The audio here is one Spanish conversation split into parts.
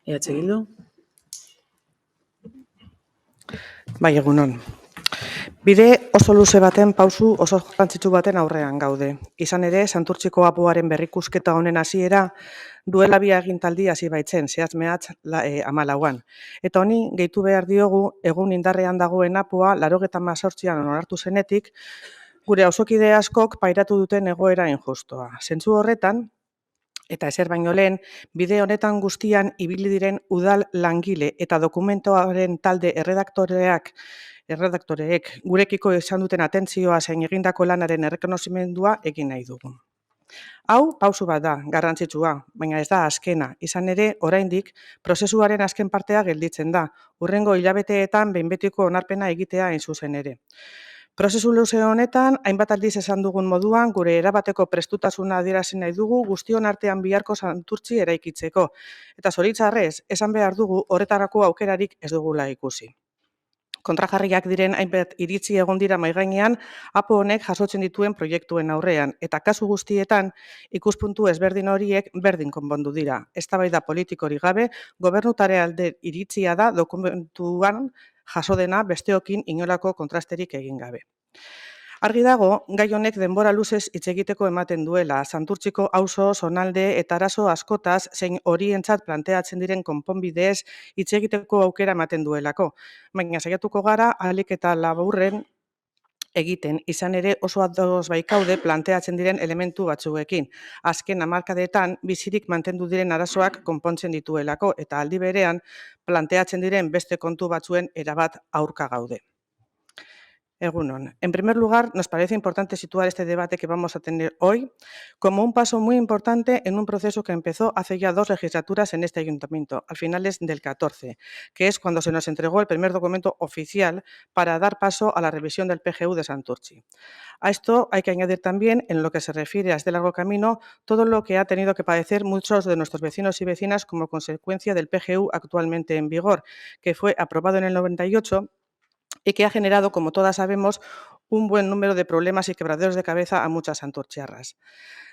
Bildu. Bai, egunon. Bide oso luze baten, pausu oso garrantzitsu baten aurrean gaude. Izan ere, Santurtziko apuaren berrikusketa honen hasiera duela 2 agintaldi hasi baitzen, zehatz mehatz 14an. Eta honi gehitu behar diogu egun indarrean dagoen apua 98an onartu zenetik, gure auzokide askok pairatu duten egoera injustua. Zentzu horretan, eta ezer baino lehen, bide honetan guztian ibili diren udal langile eta dokumentoaren talde erredaktoreek gurekiko izan duten atentzioa zein egindako lanaren errekonozimendua egin nahi dugu. Hau, pausu bat da, garrantzitsua, baina ez da azkena. Izan ere, oraindik, prozesuaren azken partea gelditzen da. Hurrengo hilabeteetan behin betiko onarpena egitea hain zuzen ere. Prozesu luze honetan, hainbat aldiz esan dugun moduan, gure erabateko prestutasuna adierazi nahi dugu guztion artean biharko Santurtzi eraikitzeko. Eta zoritxarrez, esan behar dugu horretarako aukerarik ez dugula ikusi. Kontrajarriak diren hainbat iritzi egon dira mahai gainean apo honek jasotzen dituen proiektuen aurrean, eta kasu guztietan ikuspuntu ezberdin horiek berdin konpondu dira. Eztabaida politikorik gabe, gobernutare alde iritzia da dokumentuan jaso dena besteokin inolako kontrasterik egin gabe. Argi dago, gai honek denbora luzez hitz egiteko ematen duela, Santurtziko auzo, zonalde eta arazo askotaz zein horientzat planteatzen diren konponbideez hitz egiteko aukera ematen duelako. Baina saiatuko gara ahalik eta laburren egiten, izan ere oso ados baikaude planteatzen diren elementu batzuekin. Azken hamarkadetan bizirik mantendu diren arazoak konpontzen dituelako eta aldi berean planteatzen diren beste kontu batzuen erabat aurka gaude. Egunon. En primer lugar, nos parece importante situar este debate que vamos a tener hoy como un paso muy importante en un proceso que empezó hace ya 2 legislaturas en este ayuntamiento, a finales del 14, que es cuando se nos entregó el primer documento oficial para dar paso a la revisión del PGU de Santurtzi. A esto hay que añadir también, en lo que se refiere a este largo camino, todo lo que ha tenido que padecer muchos de nuestros vecinos y vecinas como consecuencia del PGU actualmente en vigor, que fue aprobado en el 98 y que ha generado, como todas sabemos, un buen número de problemas y quebraderos de cabeza a muchas santurchiarras.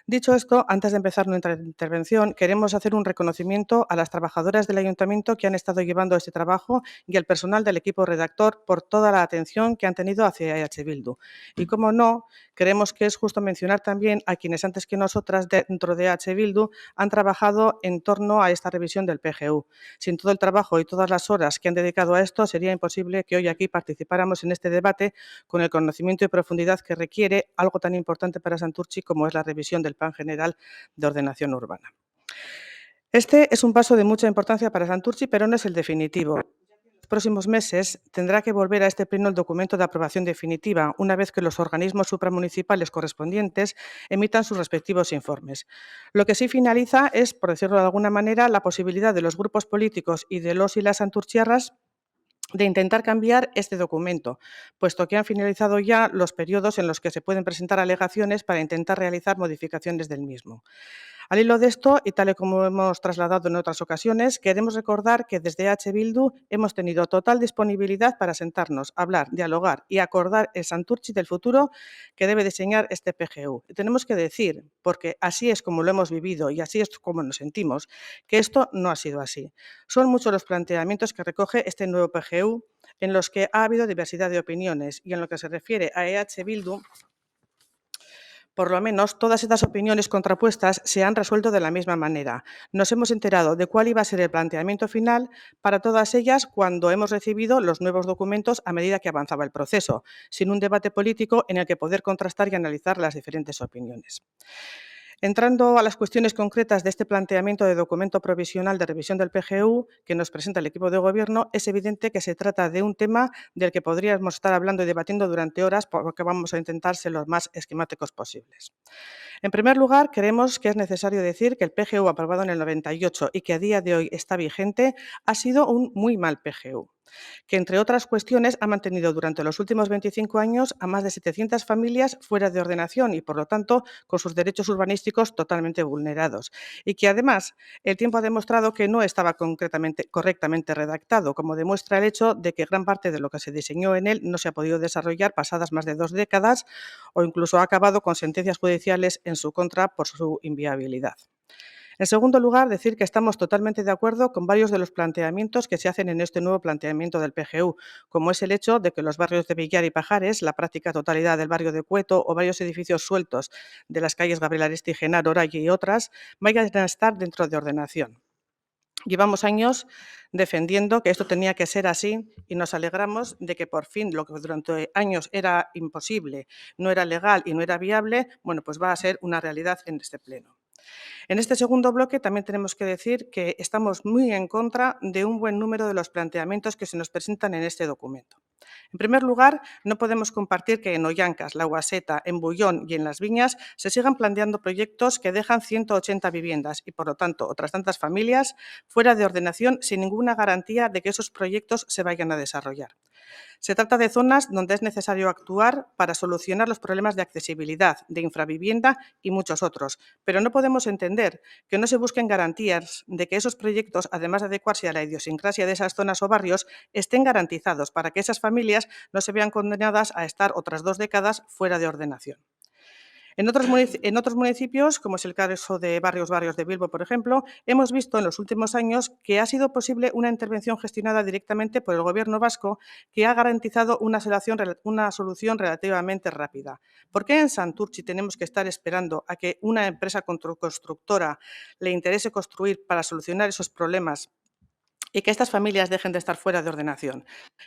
Dicho esto, antes de empezar nuestra intervención, queremos hacer un reconocimiento a las trabajadoras del Ayuntamiento que han estado llevando este trabajo y al personal del equipo redactor por toda la atención que han tenido hacia Bildu. Y como no, creemos que es justo mencionar también a quienes antes que nosotras dentro de Bildu han trabajado en torno a esta revisión del PGU. Sin todo el trabajo y todas las horas que han dedicado a esto, sería imposible que hoy aquí participáramos en este debate con el conocimiento y profundidad que requiere algo tan importante para Santurtzi como es la revisión del Plan General de Ordenación Urbana. Este es un paso de mucha importancia para Santurtzi, pero no es el definitivo. En los próximos meses tendrá que volver a este pleno el documento de aprobación definitiva, una vez que los organismos supramunicipales correspondientes emitan sus respectivos informes. Lo que sí finaliza es, por decirlo de alguna manera, la posibilidad de los grupos políticos y de los y las santurchiarras de intentar cambiar este documento, puesto que han finalizado ya los periodos en los que se pueden presentar alegaciones para intentar realizar modificaciones del mismo. Al hilo de esto, y tal y como hemos trasladado en otras ocasiones, queremos recordar que desde Bildu hemos tenido total disponibilidad para sentarnos, hablar, dialogar y acordar el Santurtzi del futuro que debe diseñar este PGU. Y tenemos que decir, porque así es como lo hemos vivido y así es como nos sentimos, que esto no ha sido así. Son muchos los planteamientos que recoge este nuevo PGU en los que ha habido diversidad de opiniones y en lo que se refiere a Bildu, por lo menos todas estas opiniones contrapuestas se han resuelto de la misma manera. Nos hemos enterado de cuál iba a ser el planteamiento final para todas ellas cuando hemos recibido los nuevos documentos a medida que avanzaba el proceso, sin un debate político en el que poder contrastar y analizar las diferentes opiniones. Entrando a las cuestiones concretas de este planteamiento de documento provisional de revisión del PGU que nos presenta el equipo de gobierno, es evidente que se trata de un tema del que podríamos estar hablando y debatiendo durante horas, porque vamos a intentar ser los más esquemáticos posibles. En primer lugar, creemos que es necesario decir que el PGU aprobado en el 98 y que a día de hoy está vigente ha sido un muy mal PGU, que entre otras cuestiones ha mantenido durante los últimos 25 años a más de 700 familias fuera de ordenación y, por lo tanto, con sus derechos urbanísticos totalmente vulnerados. Y que, además, el tiempo ha demostrado que no estaba correctamente redactado, como demuestra el hecho de que gran parte de lo que se diseñó en él no se ha podido desarrollar pasadas más de 2 décadas o incluso ha acabado con sentencias judiciales en su contra por su inviabilidad. En segundo lugar, decir que estamos totalmente de acuerdo con varios de los planteamientos que se hacen en este nuevo planteamiento del PGU, como es el hecho de que los barrios de Villar y Pajares, la práctica totalidad del barrio de Cueto o varios edificios sueltos de las calles Gabriel Aresti, Genaro, Oralle y otras vayan a estar dentro de ordenación. Llevamos años defendiendo que esto tenía que ser así y nos alegramos de que por fin lo que durante años era imposible, no era legal y no era viable, bueno, pues va a ser una realidad en este pleno. En este segundo bloque también tenemos que decir que estamos muy en contra de un buen número de los planteamientos que se nos presentan en este documento. En primer lugar, no podemos compartir que en Ollancas, La Guaseta, en Bullón y en Las Viñas se sigan planteando proyectos que dejan 180 viviendas y, por lo tanto, otras tantas familias fuera de ordenación sin ninguna garantía de que esos proyectos se vayan a desarrollar. Se trata de zonas donde es necesario actuar para solucionar los problemas de accesibilidad, de infravivienda y muchos otros, pero no podemos entender que no se busquen garantías de que esos proyectos, además de adecuarse a la idiosincrasia de esas zonas o barrios, estén garantizados para que esas familias no se vean condenadas a estar otras 2 décadas fuera de ordenación. En otros municipios, como es el caso de Barrios de Bilbo, por ejemplo, hemos visto en los últimos años que ha sido posible una intervención gestionada directamente por el Gobierno vasco que ha garantizado una solución relativamente rápida. ¿Por qué en Santurtzi tenemos que estar esperando a que una empresa constructora le interese construir para solucionar esos problemas y que estas familias dejen de estar fuera de ordenación?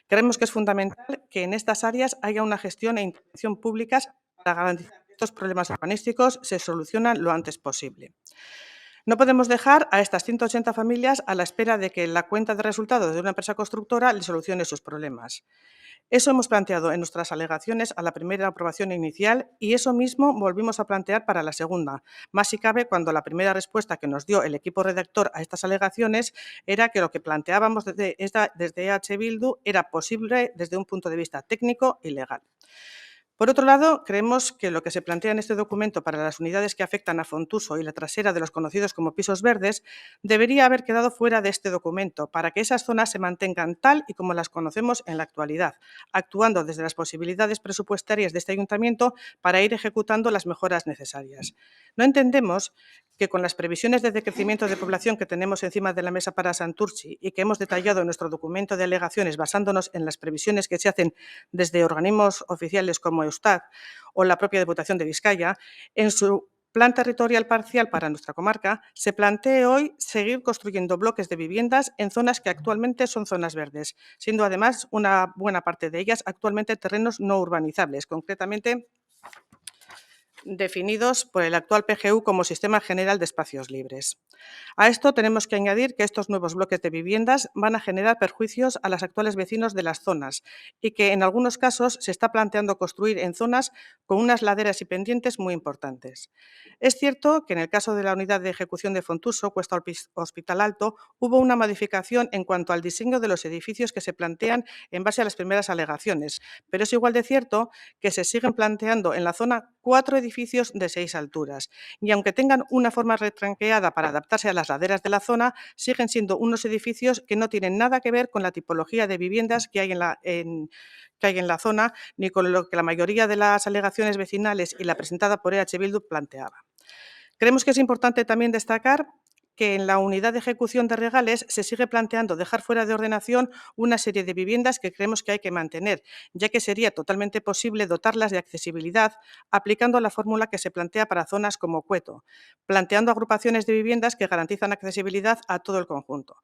Creemos que es fundamental que en estas áreas haya una gestión e intervención públicas para garantizar que estos problemas urbanísticos se solucionan lo antes posible. No podemos dejar a estas 180 familias a la espera de que la cuenta de resultados de una empresa constructora le solucione sus problemas. Eso hemos planteado en nuestras alegaciones a la primera aprobación inicial y eso mismo volvimos a plantear para la segunda, más si cabe cuando la primera respuesta que nos dio el equipo redactor a estas alegaciones era que lo que planteábamos desde EH Bildu era posible desde un punto de vista técnico y legal. Por otro lado, creemos que lo que se plantea en este documento para las unidades que afectan a Fontuso y la trasera de los conocidos como pisos verdes debería haber quedado fuera de este documento para que esas zonas se mantengan tal y como las conocemos en la actualidad, actuando desde las posibilidades presupuestarias de este ayuntamiento para ir ejecutando las mejoras necesarias. No entendemos que con las previsiones de decrecimiento de población que tenemos encima de la mesa para Santurtzi y que hemos detallado en nuestro documento de alegaciones basándonos en las previsiones que se hacen desde organismos oficiales como Eustat o la propia Diputación de Vizcaya, en su plan territorial parcial para nuestra comarca, se plantee hoy seguir construyendo bloques de viviendas en zonas que actualmente son zonas verdes, siendo además una buena parte de ellas actualmente terrenos no urbanizables, concretamente definidos por el actual PGU como Sistema General de Espacios Libres. A esto tenemos que añadir que estos nuevos bloques de viviendas van a generar perjuicios a los actuales vecinos de las zonas y que en algunos casos se está planteando construir en zonas con unas laderas y pendientes muy importantes. Es cierto que en el caso de la unidad de ejecución de Fontuso, Cuesta Hospital Alto, hubo una modificación en cuanto al diseño de los edificios que se plantean en base a las primeras alegaciones, pero es igual de cierto que se siguen planteando en la zona 4 edificios de 6 alturas y aunque tengan una forma retranqueada para adaptarse a las laderas de la zona, siguen siendo unos edificios que no tienen nada que ver con la tipología de viviendas que hay en la zona, ni con lo que la mayoría de las alegaciones vecinales y la presentada por EH Bildu planteaba. Creemos que es importante también destacar que en la unidad de ejecución de Regales se sigue planteando dejar fuera de ordenación una serie de viviendas que creemos que hay que mantener, ya que sería totalmente posible dotarlas de accesibilidad aplicando la fórmula que se plantea para zonas como Cueto, planteando agrupaciones de viviendas que garantizan accesibilidad a todo el conjunto.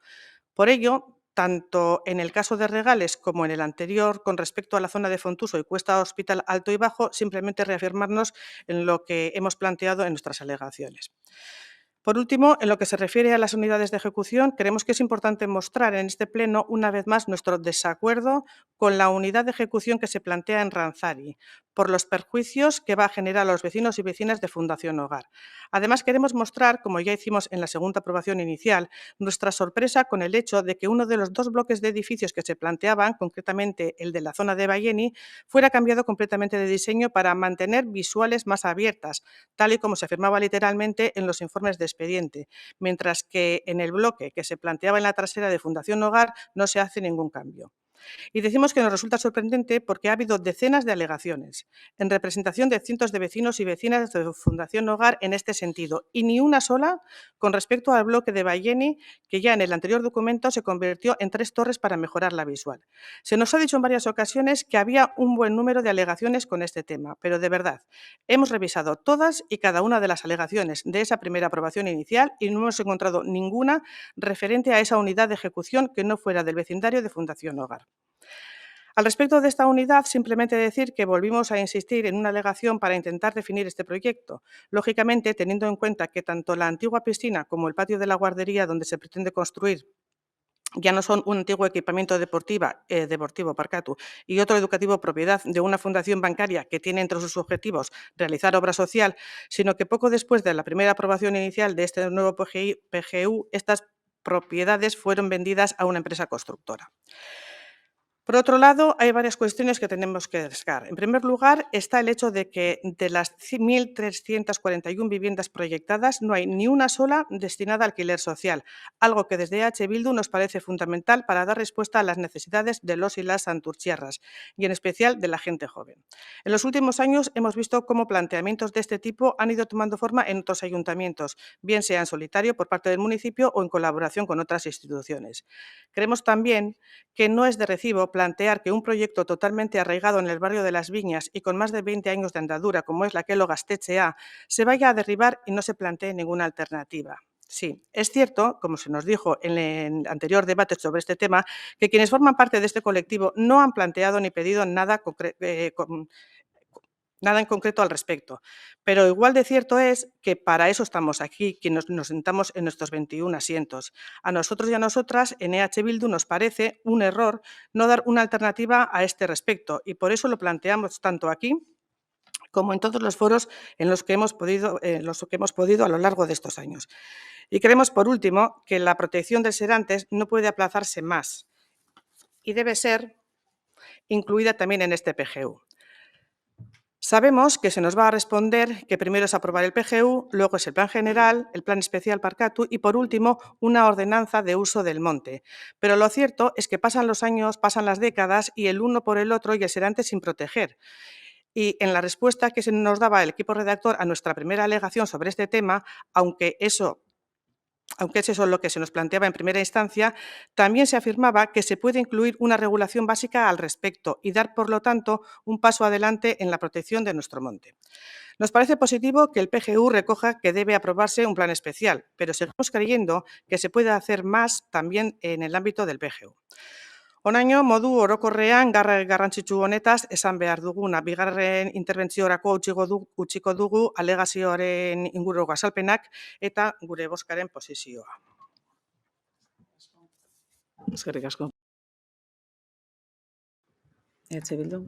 Por ello, tanto en el caso de Regales como en el anterior, con respecto a la zona de Fontuso y Cuesta Hospital Alto y Bajo, simplemente reafirmarnos en lo que hemos planteado en nuestras alegaciones. Por último, en lo que se refiere a las unidades de ejecución, creemos que es importante mostrar en este pleno una vez más nuestro desacuerdo con la unidad de ejecución que se plantea en Ranzari, por los perjuicios que va a generar a los vecinos y vecinas de Fundación Hogar. Además, queremos mostrar, como ya hicimos en la segunda aprobación inicial, nuestra sorpresa con el hecho de que uno de los 2 bloques de edificios que se planteaban, concretamente el de la zona de Balleni, fuera cambiado completamente de diseño para mantener visuales más abiertas, tal y como se afirmaba literalmente en los informes de expediente, mientras que en el bloque que se planteaba en la trasera de Fundación Hogar no se hace ningún cambio. Y decimos que nos resulta sorprendente porque ha habido decenas de alegaciones en representación de cientos de vecinos y vecinas de Fundación Hogar en este sentido, y ni una sola con respecto al bloque de Balleni, que ya en el anterior documento se convirtió en 3 torres para mejorar la visual. Se nos ha dicho en varias ocasiones que había un buen número de alegaciones con este tema, pero de verdad, hemos revisado todas y cada una de las alegaciones de esa primera aprobación inicial y no hemos encontrado ninguna referente a esa unidad de ejecución que no fuera del vecindario de Fundación Hogar. Al respecto de esta unidad, simplemente decir que volvimos a insistir en una alegación para intentar definir este proyecto, lógicamente teniendo en cuenta que tanto la antigua piscina como el patio de la guardería donde se pretende construir ya no son un antiguo equipamiento deportivo Parcatu, y otro educativo propiedad de una fundación bancaria que tiene entre sus objetivos realizar obra social, sino que poco después de la primera aprobación inicial de este nuevo PGU, estas propiedades fueron vendidas a una empresa constructora. Por otro lado, hay varias cuestiones que tenemos que destacar. En primer lugar, está el hecho de que de las 1.341 viviendas proyectadas no hay ni una sola destinada a alquiler social, algo que desde EH Bildu nos parece fundamental para dar respuesta a las necesidades de los y las santurchiarras, y en especial de la gente joven. En los últimos años hemos visto cómo planteamientos de este tipo han ido tomando forma en otros ayuntamientos, bien sea en solitario por parte del municipio o en colaboración con otras instituciones. Creemos también que no es de recibo plantear que un proyecto totalmente arraigado en el barrio de Las Viñas y con más de 20 años de andadura, como es la Kelo Gaztetxea, se vaya a derribar y no se plantee ninguna alternativa. Sí, es cierto, como se nos dijo en el anterior debate sobre este tema, que quienes forman parte de este colectivo no han planteado ni pedido nada en concreto al respecto. Pero igual de cierto es que para eso estamos aquí, quienes nos sentamos en nuestros 21 asientos. A nosotros y a nosotras, en EH Bildu, nos parece un error no dar una alternativa a este respecto, y por eso lo planteamos tanto aquí como en todos los foros en los que hemos podido a lo largo de estos años. Y creemos, por último, que la protección del Serantes no puede aplazarse más y debe ser incluida también en este PGU. Sabemos que se nos va a responder que primero es aprobar el PGU, luego es el plan general, el plan especial Parcatu y, por último, una ordenanza de uso del monte. Pero lo cierto es que pasan los años, pasan las décadas y el uno por el otro y el Serantes sin proteger. Y en la respuesta que se nos daba el equipo redactor a nuestra primera alegación sobre este tema, aunque es eso lo que se nos planteaba en primera instancia, también se afirmaba que se puede incluir una regulación básica al respecto y dar, por lo tanto, un paso adelante en la protección de nuestro monte. Nos parece positivo que el PGU recoja que debe aprobarse un plan especial, pero seguimos creyendo que se puede hacer más también en el ámbito del PGU. Honaino, modu orokorrean garrantzitsu honetaz esan behar duguna. Bigarren interventziorako utziko dugu alegazioaren inguruko azalpenak eta gure bozkaren posizioa. Eskerrik asko. EH Bildu.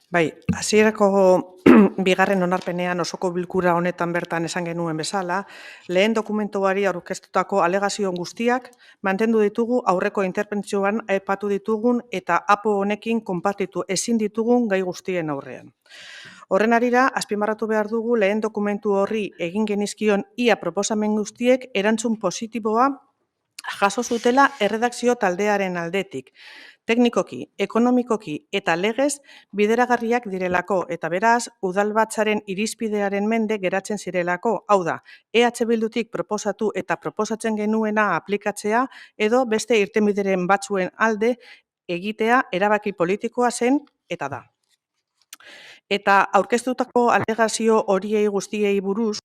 Bai, hasierako bigarren onarpenean osoko bilkura honetan bertan esan genuen bezala, lehen dokumentuari aurkeztutako alegazio guztiak mantendu ditugu aurreko interbentzioan aipatu ditugun eta apo honekin konpartitu ezin ditugun gai guztien aurrean. Horren harira, azpimarratu behar dugu lehen dokumentu horri egin genizkion ia proposamen guztiek erantzun positiboa jaso zutela erredakzio taldearen aldetik. Teknikoki, ekonomikoki eta legez bideragarriak direlako eta beraz udalbatzaren irizpidearen mende geratzen zirelako. Hau da, EH Bildutik proposatu eta proposatzen genuena aplikatzea edo beste irtenbideren batzuen alde egitea erabaki politikoa zen eta da. Eta aurkeztutako alegazio horiei guztiei buruz,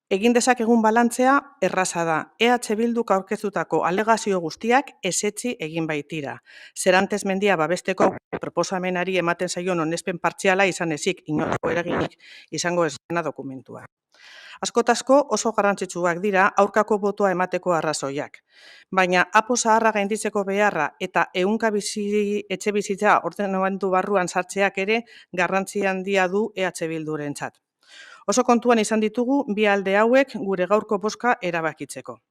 egin dezakegun balantzea erraza da. EH Bilduk aurkeztutako alegazio guztiak ezetzi egin baitira. Serantes mendia babesteko proposamenari ematen zaion onespen partziala izan ezik, inolako eraginik izango ez dena dokumentua. Askotazko oso garrantzitsuak dira aurkako botoa emateko arrazoiak. Baina apo zaharra gainditzeko beharra eta ehunka etxebizitza ordenamendu barruan sartzeak ere garrantzi handia du EH Bildurentzat. Oso kontuan izan ditugu bi alde hauek gure gaurko bozka erabakitzeko.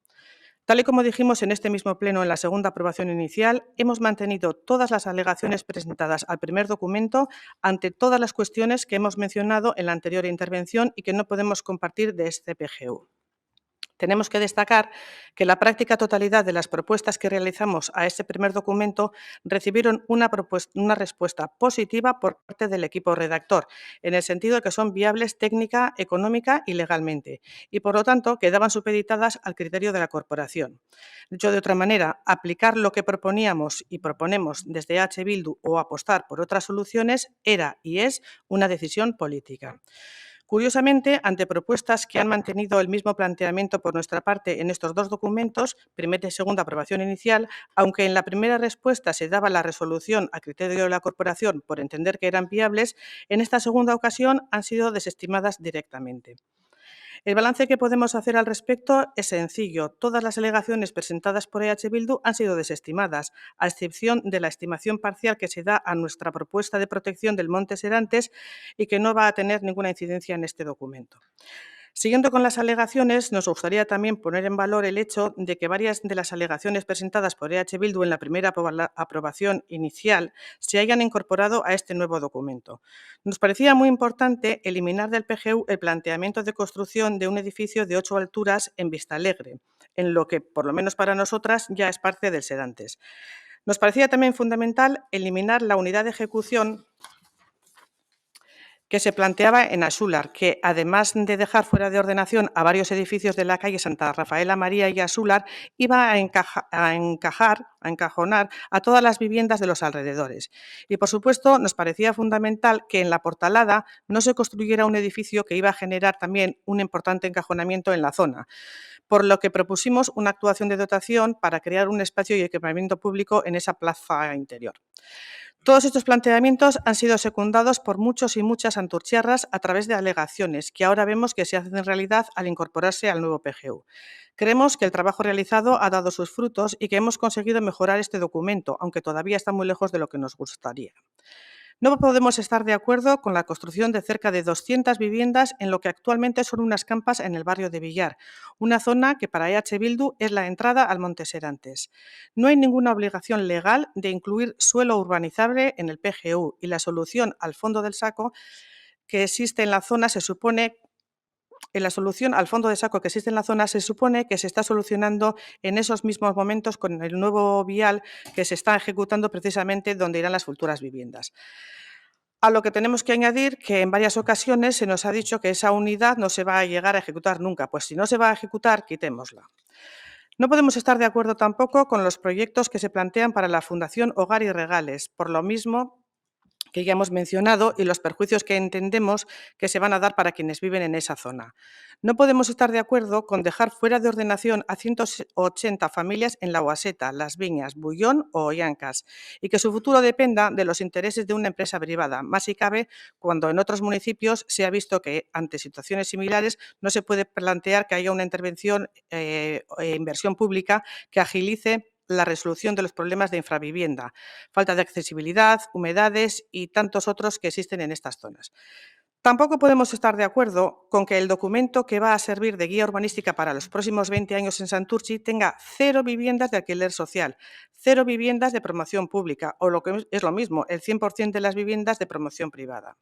Tal y como dijimos en este mismo pleno en la segunda aprobación inicial, hemos mantenido todas las alegaciones presentadas al primer documento ante todas las cuestiones que hemos mencionado en la anterior intervención y que no podemos compartir de este PGU. Tenemos que destacar que la práctica totalidad de las propuestas que realizamos a este primer documento recibieron una respuesta positiva por parte del equipo redactor, en el sentido de que son viables técnica, económica y legalmente, y por lo tanto quedaban supeditadas al criterio de la corporación. Dicho de otra manera, aplicar lo que proponíamos y proponemos desde H. Bildu o apostar por otras soluciones era y es una decisión política. Curiosamente, ante propuestas que han mantenido el mismo planteamiento por nuestra parte en estos dos documentos, primera y segunda aprobación inicial, aunque en la primera respuesta se daba la resolución a criterio de la corporación por entender que eran viables, en esta segunda ocasión han sido desestimadas directamente. El balance que podemos hacer al respecto es sencillo. Todas las alegaciones presentadas por EH Bildu han sido desestimadas, a excepción de la estimación parcial que se da a nuestra propuesta de protección del monte Serantes y que no va a tener ninguna incidencia en este documento. Siguiendo con las alegaciones, nos gustaría también poner en valor el hecho de que varias de las alegaciones presentadas por EH Bildu en la primera aprobación inicial se hayan incorporado a este nuevo documento. Nos parecía muy importante eliminar del PGU el planteamiento de construcción de un edificio de 8 alturas en Vistalegre, en lo que, por lo menos para nosotras, ya es parte del Serantes. Nos parecía también fundamental eliminar la unidad de ejecución que se planteaba en Asúlar, que además de dejar fuera de ordenación a varios edificios de la calle Santa Rafaela María y Asúlar, iba a encajonar a todas las viviendas de los alrededores. Y, por supuesto, nos parecía fundamental que en la Portalada no se construyera un edificio que iba a generar también un importante encajonamiento en la zona, por lo que propusimos una actuación de dotación para crear un espacio y equipamiento público en esa plaza interior. Todos estos planteamientos han sido secundados por muchos y muchas santurchiarras a través de alegaciones que ahora vemos que se hacen realidad al incorporarse al nuevo PGU. Creemos que el trabajo realizado ha dado sus frutos y que hemos conseguido mejorar este documento, aunque todavía está muy lejos de lo que nos gustaría. No podemos estar de acuerdo con la construcción de cerca de 200 viviendas en lo que actualmente son unas campas en el barrio de Villar, una zona que para EH Bildu es la entrada al Monte Serantes. No hay ninguna obligación legal de incluir suelo urbanizable en el PGU y la solución al fondo del saco que existe en la zona se supone al fondo de saco que existe en la zona se supone que se está solucionando en esos mismos momentos con el nuevo vial que se está ejecutando precisamente donde irán las futuras viviendas. A lo que tenemos que añadir que en varias ocasiones se nos ha dicho que esa unidad no se va a llegar a ejecutar nunca. Pues si no se va a ejecutar, quitémosla. No podemos estar de acuerdo tampoco con los proyectos que se plantean para la Fundación Hogar y Regales, por lo mismo que ya hemos mencionado y los perjuicios que entendemos que se van a dar para quienes viven en esa zona. No podemos estar de acuerdo con dejar fuera de ordenación a 180 familias en La Guaseta, Las Viñas, Bullón o Ollancas y que su futuro dependa de los intereses de una empresa privada, más si cabe cuando en otros municipios se ha visto que ante situaciones similares no se puede plantear que haya una intervención e inversión pública que agilice la resolución de los problemas de infravivienda, falta de accesibilidad, humedades y tantos otros que existen en estas zonas. Tampoco podemos estar de acuerdo con que el documento que va a servir de guía urbanística para los próximos 20 años en Santurtzi tenga 0 viviendas de alquiler social, 0 viviendas de promoción pública o lo que es lo mismo, el 100% de las viviendas de promoción privada.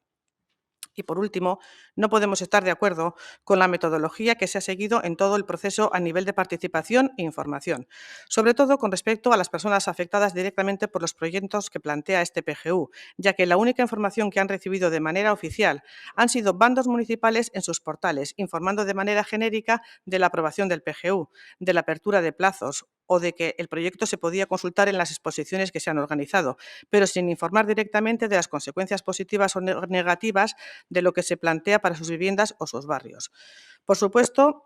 Y por último, no podemos estar de acuerdo con la metodología que se ha seguido en todo el proceso a nivel de participación e información, sobre todo con respecto a las personas afectadas directamente por los proyectos que plantea este PGU, ya que la única información que han recibido de manera oficial han sido bandos municipales en sus portales, informando de manera genérica de la aprobación del PGU, de la apertura de plazos o de que el proyecto se podía consultar en las exposiciones que se han organizado, pero sin informar directamente de las consecuencias positivas o negativas de lo que se plantea para sus viviendas o sus barrios. Por supuesto,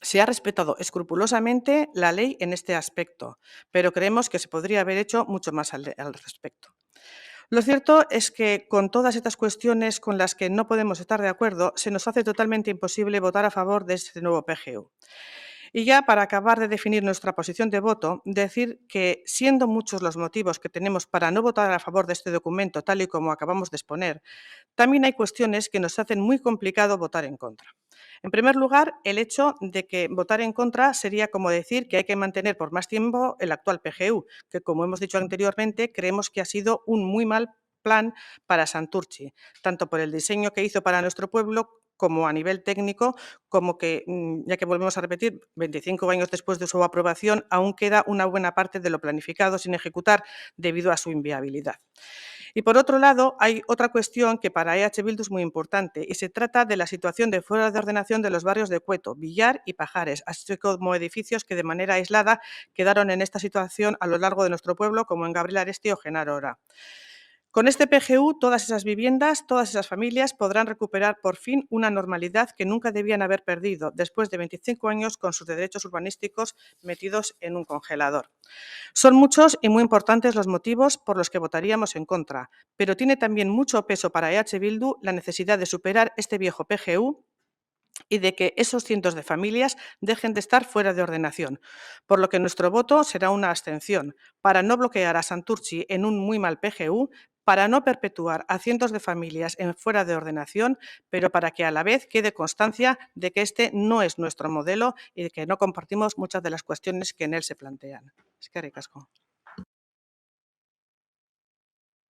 se ha respetado escrupulosamente la ley en este aspecto, pero creemos que se podría haber hecho mucho más al respecto. Lo cierto es que con todas estas cuestiones con las que no podemos estar de acuerdo, se nos hace totalmente imposible votar a favor de este nuevo PGU. Y ya para acabar de definir nuestra posición de voto, decir que siendo muchos los motivos que tenemos para no votar a favor de este documento tal y como acabamos de exponer, también hay cuestiones que nos hacen muy complicado votar en contra. En primer lugar, el hecho de que votar en contra sería como decir que hay que mantener por más tiempo el actual PGU, que como hemos dicho anteriormente, creemos que ha sido un muy mal plan para Santurtzi, tanto por el diseño que hizo para nuestro pueblo como a nivel técnico, como que, ya que volvemos a repetir, 25 años después de su aprobación, aún queda una buena parte de lo planificado sin ejecutar debido a su inviabilidad. Y por otro lado, hay otra cuestión que para EH Bildu es muy importante y se trata de la situación de fuera de ordenación de los barrios de Cueto, Villar y Pajares, así como edificios que de manera aislada quedaron en esta situación a lo largo de nuestro pueblo, como en Gabriel Aresti o Genaro Ora. Con este PGU, todas esas viviendas, todas esas familias podrán recuperar por fin una normalidad que nunca debían haber perdido después de 25 años con sus derechos urbanísticos metidos en un congelador. Son muchos y muy importantes los motivos por los que votaríamos en contra, pero tiene también mucho peso para EH Bildu la necesidad de superar este viejo PGU y de que esos cientos de familias dejen de estar fuera de ordenación, por lo que nuestro voto será una abstención, para no bloquear a Santurtzi en un muy mal PGU, para no perpetuar a cientos de familias en fuera de ordenación, pero para que a la vez quede constancia de que este no es nuestro modelo y de que no compartimos muchas de las cuestiones que en él se plantean. Eskerrik asko.